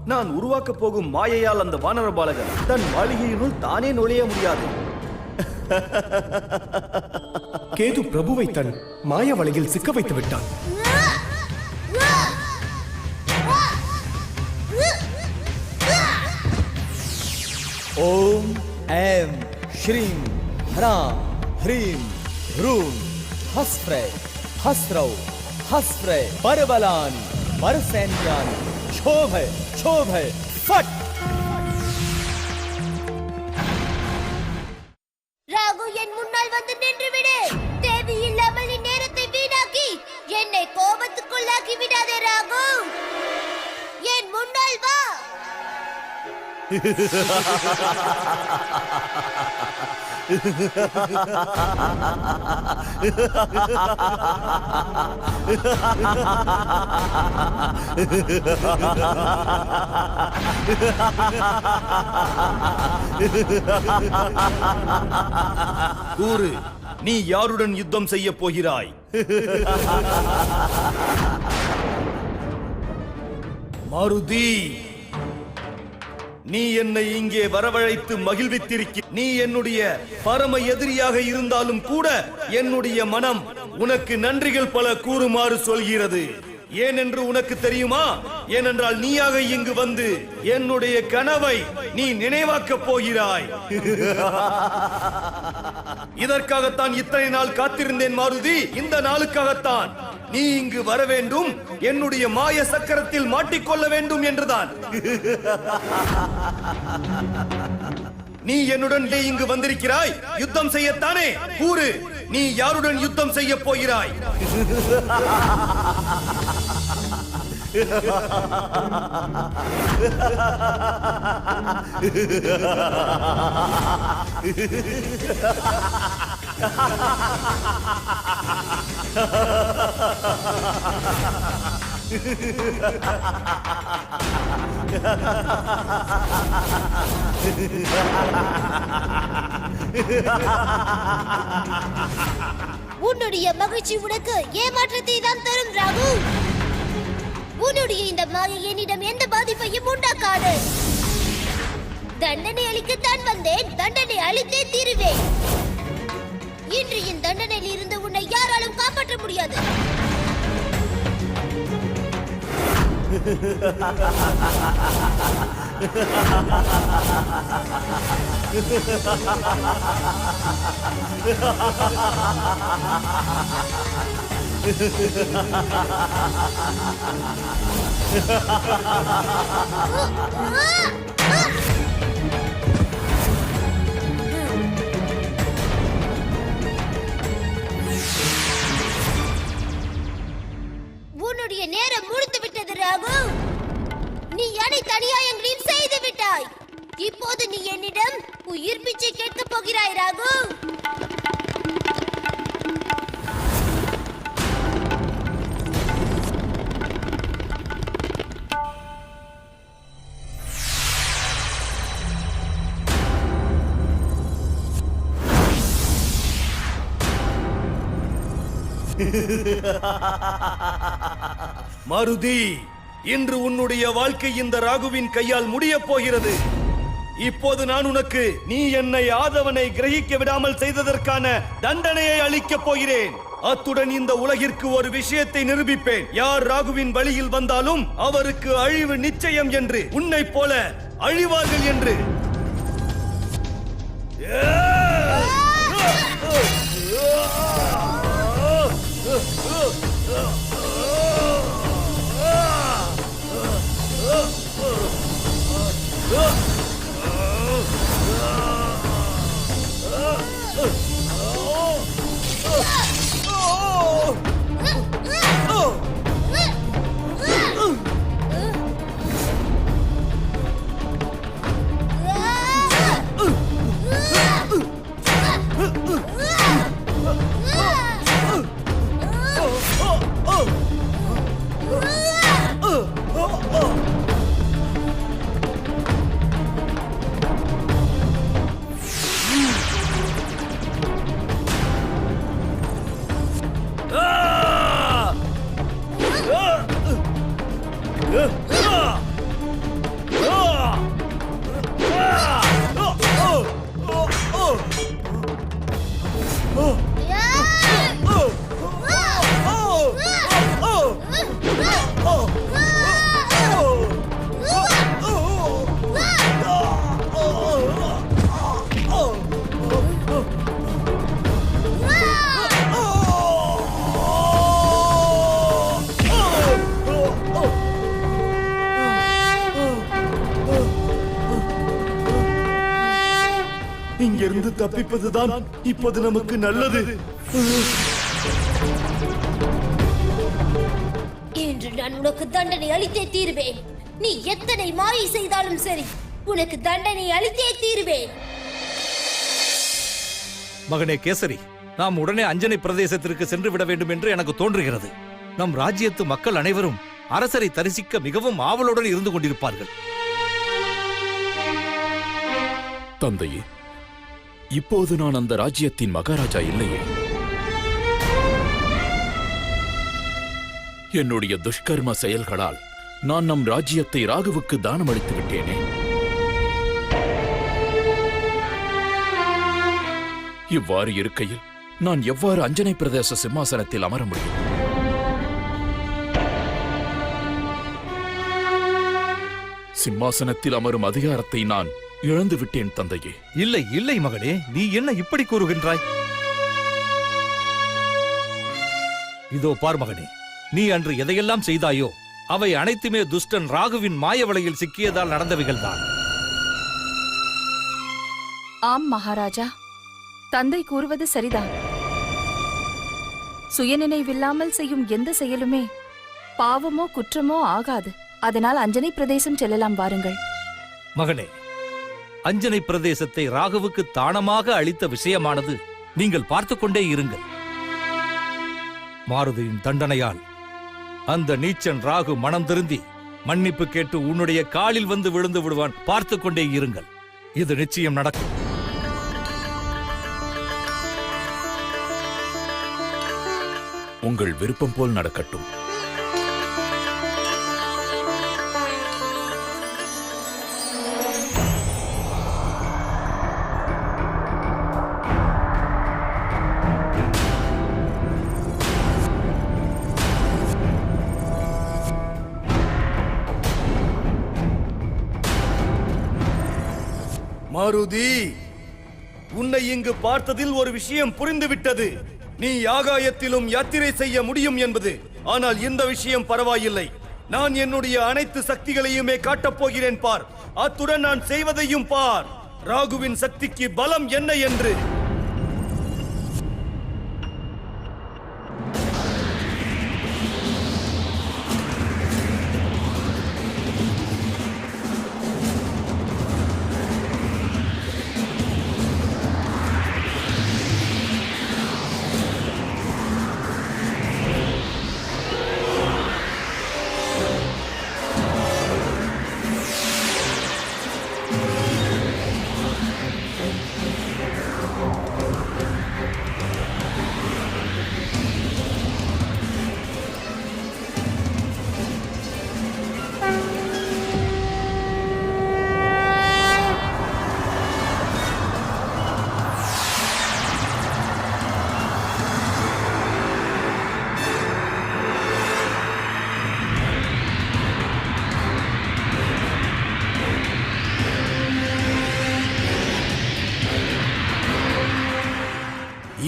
நான் உருவாக்க போகும் மாயையால் அந்த வானர பாலகன் தன் மாளிகையினுள் தானே நுழைய முடியாது. கேது பிரபுவை தன் மாய வலையில் சிக்க வைத்து விட்டான். ஓம் ஐம் ஸ்ரீம் ஹ்ராம் ஹ்ரீம் ह्रूम हस्फ्रे हस्रौ हस्फ्रे परबलानि परसैन्यानि क्षोभय क्षोभय फट. ராகு என் முன்னால் வந்து நின்று விடு. தேவி இல்லாமல் நேரத்தை வீணாக்கி என்னை கோபத்துக்குள்ளாக்கி விடாதே ராகு. என் முன்னால் வா. கூறு, நீ யாருடன் யுத்தம் செய்ய போகிறாய்? மாருதி, நீ என்னை இங்கே வரவழைத்து மகிழ்வித்திருக்க. நீ என்னுடைய பரம எதிரியாக இருந்தாலும் கூட என்னுடைய மனம் உனக்கு நன்றிகள் பல கூறுமாறு சொல்கிறது. ஏனென்று உனக்கு தெரியுமா? ஏனென்றால் நீயாக இங்கு வந்து என்னுடைய கனவை நீ நினைவாக்கப் போகிறாய். இதற்காகத்தான் இத்தனை நாள் காத்திருந்தேன் மாருதி. இந்த நாளுக்காகத்தான் நீ இங்கு வர வேண்டும், என்னுடைய மாய சக்கரத்தில் மாட்டிக்கொள்ள வேண்டும் என்றுதான். நீ என்னுடன் இங்கு வந்திருக்கிறாய், யுத்தம் செய்யத்தானே? கூறு, நீ யாருடன் யுத்தம் செய்ய போகிறாய்? உன்னுடைய மகிழ்ச்சி உனக்கு ஏமாற்றத்தை தான் தரும் ராகு. உன்னுடைய இந்த மாயை என்னிடம் எந்த பாதிப்பையும் உண்டாக்காது. தண்டனை அளிக்கத்தான் வந்தேன், தண்டனை அளித்தே தீருவேன். இன்று என் தண்டனையில் இருந்து உன்னை யாராலும் காப்பாற்ற முடியாது. உன்னுடைய நேரம் முடிந்து விட்டது ராகு. நீ அனைத்து அநியாயங்களையும் செய்து விட்டாய். இப்போது நீ என்னிடம் உயிர் பிச்சை கேட்கப் போகிறாய் ராகு. மாருதி, இன்று உன்னுடைய வாழ்க்கை இந்த ராகுவின் கையால் முடிய போகிறது. இப்போது நான் உனக்கு நீ என்னை ஆதவனை கிரகிக்க விடாமல் செய்ததற்கான தண்டனையை அளிக்கப் போகிறேன். அத்துடன் இந்த உலகிற்கு ஒரு விஷயத்தை நிரூபிப்பேன். யார் ராகுவின் வழியில் வந்தாலும் அவருக்கு அழிவு நிச்சயம் என்று, உன்னை போல அழிவார்கள் என்று. இங்கிருந்து தப்பிப்பதுதான் இப்போது நமக்கு நல்லது. இன்று நான் உனக்கு தண்டனை அளித்தே தீருவேன். நீ எத்தனை மாயை செய்தாலும் சரி, உனக்கு தண்டனை அளித்தே தீருவேன். மகனே கேசரி, நாம் உடனே அஞ்சனை பிரதேசத்திற்கு சென்று விட வேண்டும் என்று எனக்கு தோன்றுகிறது. நம் ராஜ்யத்து மக்கள் அனைவரும் அரசரை தரிசிக்க மிகவும் ஆவலுடன் இருந்து கொண்டிருப்பார்கள். தந்தையே, இப்போது நான் அந்த ராஜ்யத்தின் மகாராஜா இல்லையே. என்னுடைய துஷ்கர்ம செயல்களால் நான் நம் ராஜ்யத்தை ராகுவுக்கு தானம் அளித்து விட்டேனே. இவ்வாறு இருக்கையில் நான் எவ்வாறு அஞ்சனை பிரதேச சிம்மாசனத்தில் அமர முடியும்? சிம்மாசனத்தில் அமரும் அதிகாரத்தை நான் இழந்து விட்டேன் தந்தையே. இல்லை இல்லை மகனே, நீ என்ன இப்படி கூறுகின்றாய்? இதோ பார் மகனே, நீ அன்று எதையெல்லாம் செய்தாயோ அவை அனைத்துமே துஷ்டன் ராகுவின் மாய வலையில் சிக்கியதால் நடந்தவைகள்தான். ஆம் மகாராஜா, தந்தை கூறுவது சரிதான். சுயநினைவில்லாமல் செய்யும் எந்த செயலுமே பாவமோ குற்றமோ ஆகாது. அதனால் அஞ்சனை பிரதேசம் செல்லலாம், வாருங்கள். மகனே, அஞ்சனை பிரதேசத்தை ராகுவுக்கு தானமாக அளித்த விஷயமானது நீங்கள் பார்த்துக் கொண்டே இருங்கள். மாருதியின் தண்டனையால் அந்த நீச்சன் ராகு மனம் திருந்தி மன்னிப்பு கேட்டு உன்னுடைய காலில் வந்து விழுந்து விடுவான். பார்த்துக் கொண்டே இருங்கள், இது நிச்சயம் நடக்கும். உங்கள் விருப்பம் போல் நடக்கட்டும். மாருதி, உன்னை இங்கு பார்த்ததில் ஒரு விஷயம் புரிந்துவிட்டது. நீ ஆகாயத்திலும் யாத்திரை செய்ய முடியும் என்பது. ஆனால் இந்த விஷயம் பரவாயில்லை. நான் என்னுடைய அனைத்து சக்திகளையுமே காட்டப் போகிறேன் பார். அத்துடன் நான் செய்வதையும் பார். ராகுவின் சக்திக்கு பலம் என்ன என்று.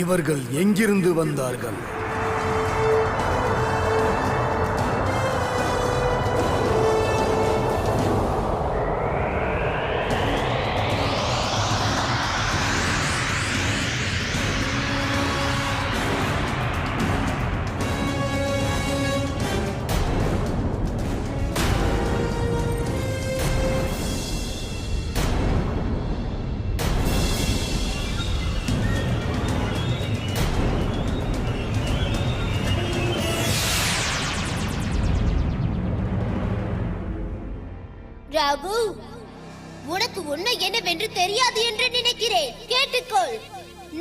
இவர்கள் எங்கிருந்து வந்தார்கள்? ராகு, உனக்கு உண்மை என்னவென்று தெரியாது என்று நினைக்கிறேன். கேட்டுக்கொள்.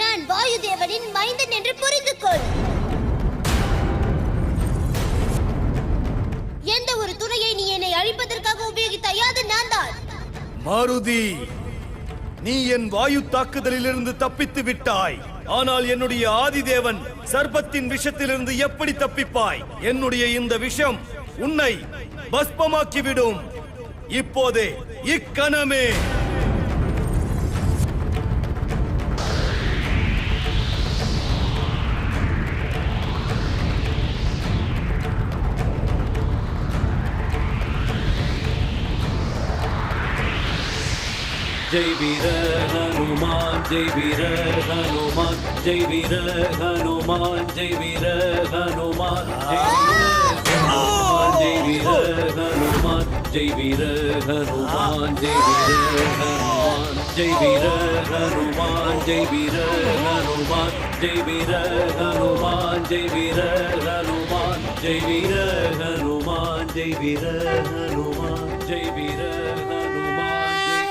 நான் வாயு தேவனின் மைந்தன் என்று புரிந்து கொள். எந்த ஒரு துணையை நீ என்னை அழிப்பதற்காக உபயோகித்தாய், அது நான் தான். மாருதி, நீ என் வாயு தாக்குதலிலிருந்து தப்பித்து விட்டாய். ஆனால் என்னுடைய ஆதிதேவன் சர்பத்தின் விஷத்திலிருந்து எப்படி தப்பிப்பாய்? என்னுடைய இந்த விஷம் உன்னை பஸ்பமாக்கிவிடும். இப்போதே, இக்கணமே. ஜெய் வீர ஹனுமான் ஜெய் வீர ஹனுமான் ஜெய் வீர ஹனுமான் ஜெய் வீர ஹனுமான் ஜெய் வீர ஹனுமான் ஜெய் வீர ஹனுமான் ஜெய் வீர ஹனுமான் ஜெய் வீர ஹனுமான் ஜெய் வீர ஹனுமான் ஜெய் வீர ஹனுமான் ஜெய் வீர ஹனுமான் ஜெய் வீர ஹனுமான் ஜெய் வீர ஹனுமான் ஜெய் வீர ஹனுமான் ஜெய்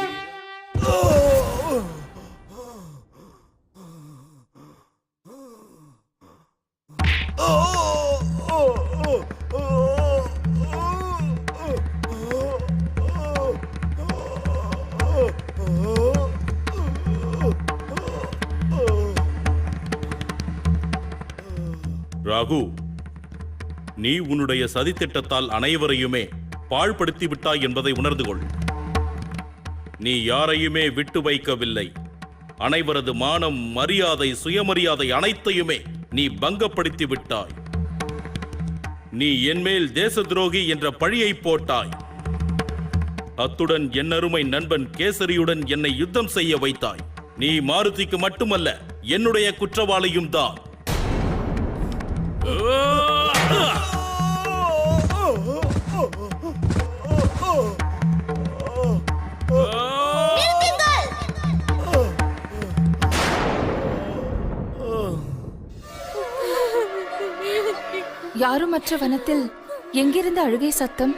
ராகு, நீ உன்னுடைய சதித்திட்டத்தால் அனைவரையுமே பாழ்படுத்தி விட்டாய் என்பதை உணர்ந்து கொள். நீ யாரையுமே விட்டு வைக்கவில்லை. அனைவரது மானம், மரியாதை, சுயமரியாதை அனைத்தையுமே நீ பங்கப்படுத்தி விட்டாய். நீ என்மேல் தேச துரோகி என்ற பழியை போட்டாய். அத்துடன் என் அருமை நண்பன் கேசரியுடன் என்னை யுத்தம் செய்ய வைத்தாய். நீ மாருதிக்கு மட்டுமல்ல, என்னுடைய குற்றவாளியும் தான். யாருமற்ற வனத்தில் எங்கிருந்து அழுகை சத்தம்?